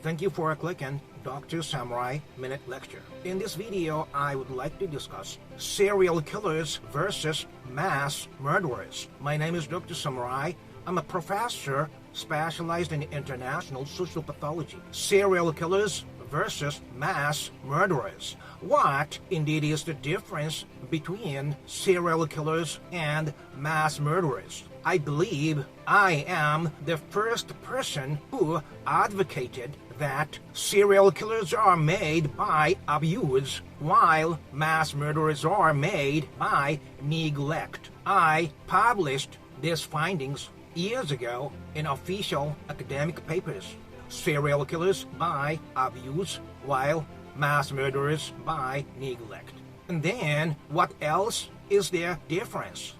Thank you for clicking Dr. Samurai Minute Lecture. In this video, I would like to discuss serial killers versus mass murderers. My name is Dr. Samurai. I'm a professor specialized in international social pathology. Serial killers versus mass murderers. What indeed is the difference between serial killers and mass murderers? I believe I am the first person who advocated that serial killers are made by abuse, while mass murderers are made by neglect. I published these findings years ago in official academic papers. Serial killers by abuse, while mass murderers by neglect. And then, what else is their difference?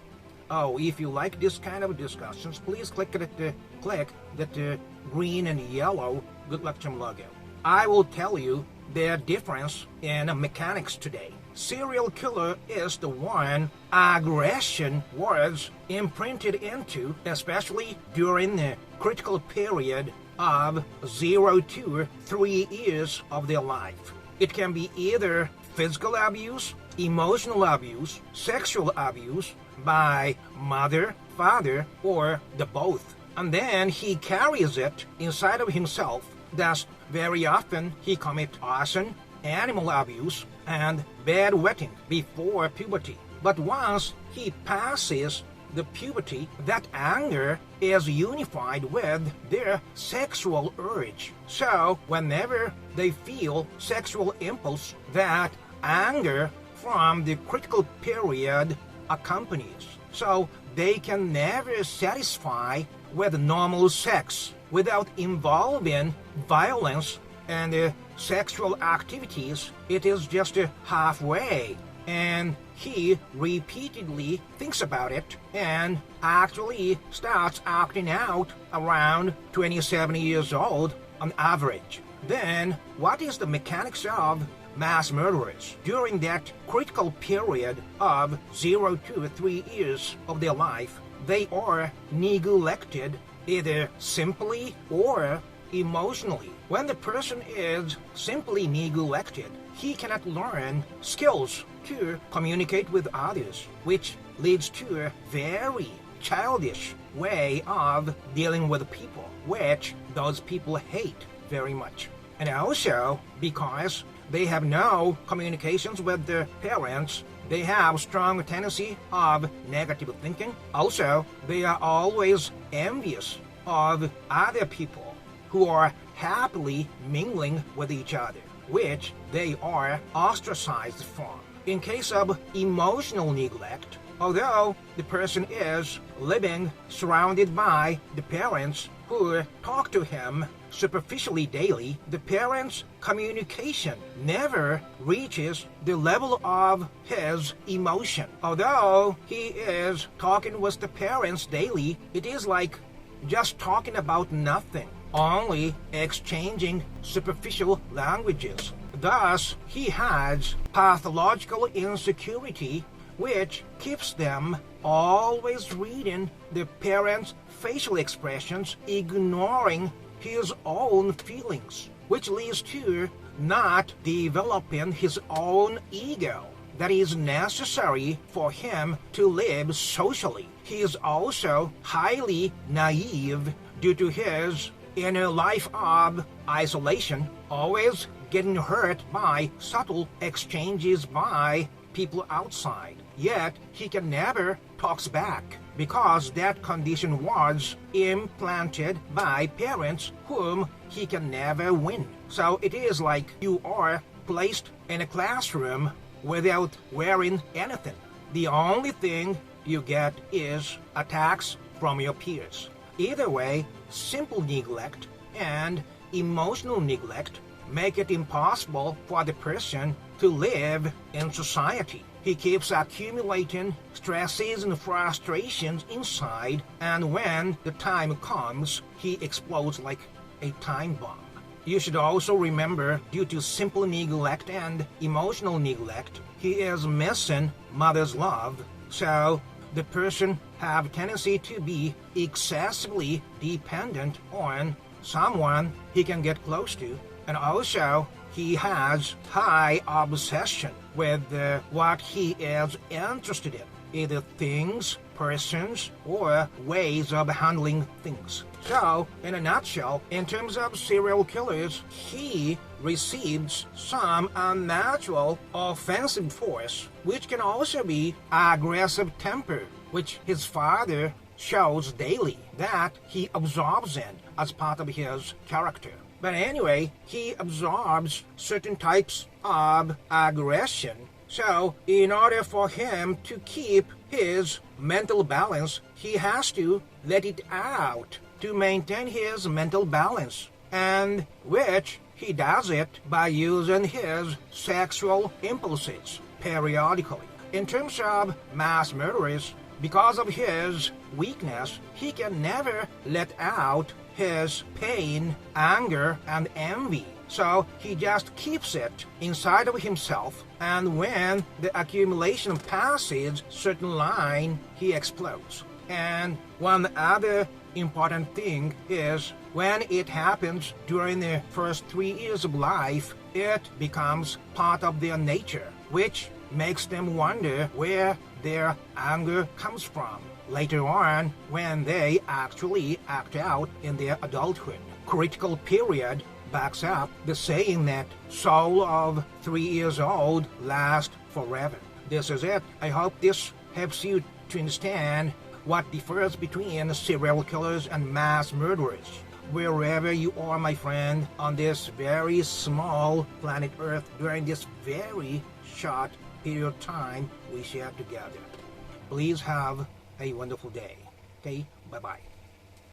Oh, if you like this kind of discussions, please click that green and yellow Good Luck Chum logo. I will tell you their difference in mechanics today. Serial killer is the one aggression was imprinted into, especially during the critical period of 0 to 3 years of their life. It can be either physical abuse, emotional abuse, sexual abuse by mother, father, or the both. And then he carries it inside of himself. Thus, very often he commits arson, animal abuse, and bedwetting before puberty. But once he passes the puberty, that anger is unified with their sexual urge. So, whenever they feel sexual impulse, that anger from the critical period accompanies. So, they can never satisfy with normal sex without involving violence and sexual activities. It is just halfway. And he repeatedly thinks about it and actually starts acting out around 27 years old on average. Then, what is the mechanics of mass murderers? During that critical period of 0 to 3 years of their life, they are neglected either simply or emotionally. When the person is simply neglected, he cannot learn skills to communicate with others, which leads to a very childish way of dealing with people, which those people hate very much. And also, because they have no communications with their parents, they have strong tendency of negative thinking. Also, they are always envious of other people who are happily mingling with each other, which they are ostracized from. In case of emotional neglect, although the person is living surrounded by the parents who talk to him superficially daily, the parents' communication never reaches the level of his emotion. Although he is talking with the parents daily, it is like just talking about nothing, only exchanging superficial languages. Thus, he has pathological insecurity, which keeps them always reading the parents' facial expressions, ignoring his own feelings, which leads to not developing his own ego that is necessary for him to live socially. He is also highly naive due to his inner life of isolation, always getting hurt by subtle exchanges by people outside. Yet he can never talk back because that condition was implanted by parents whom he can never win. So it is like you are placed in a classroom without wearing anything. The only thing you get is attacks from your peers. Either way, simple neglect and emotional neglect make it impossible for the person to live in society. He keeps accumulating stresses and frustrations inside, and when the time comes, he explodes like a time bomb. You should also remember, due to simple neglect and emotional neglect, he is missing mother's love, so the person have tendency to be excessively dependent on someone he can get close to, and also he has high obsession with what he is interested in, either things, persons, or ways of handling things. So, in a nutshell, in terms of serial killers, he receives some unnatural offensive force, which can also be aggressive temper, which his father shows daily that he absorbs in as part of his character. But anyway, he absorbs certain types of aggression. So, in order for him to keep his mental balance, he has to let it out to maintain his mental balance, and which he does it by using his sexual impulses periodically. In terms of mass murderers, because of his weakness, he can never let out his pain, anger, and envy. So he just keeps it inside of himself, and when the accumulation passes certain line, he explodes. And one other important thing is, when it happens during the first 3 years of life, it becomes part of their nature, which makes them wonder where their anger comes from later on when they actually act out in their adulthood. Critical period backs up the saying that soul of 3 years old lasts forever. This is it. I hope this helps you to understand what differs between serial killers and mass murderers. Wherever you are, my friend, on this very small planet Earth, during this very short period of time we share together, please have a wonderful day. Okay? Bye-bye.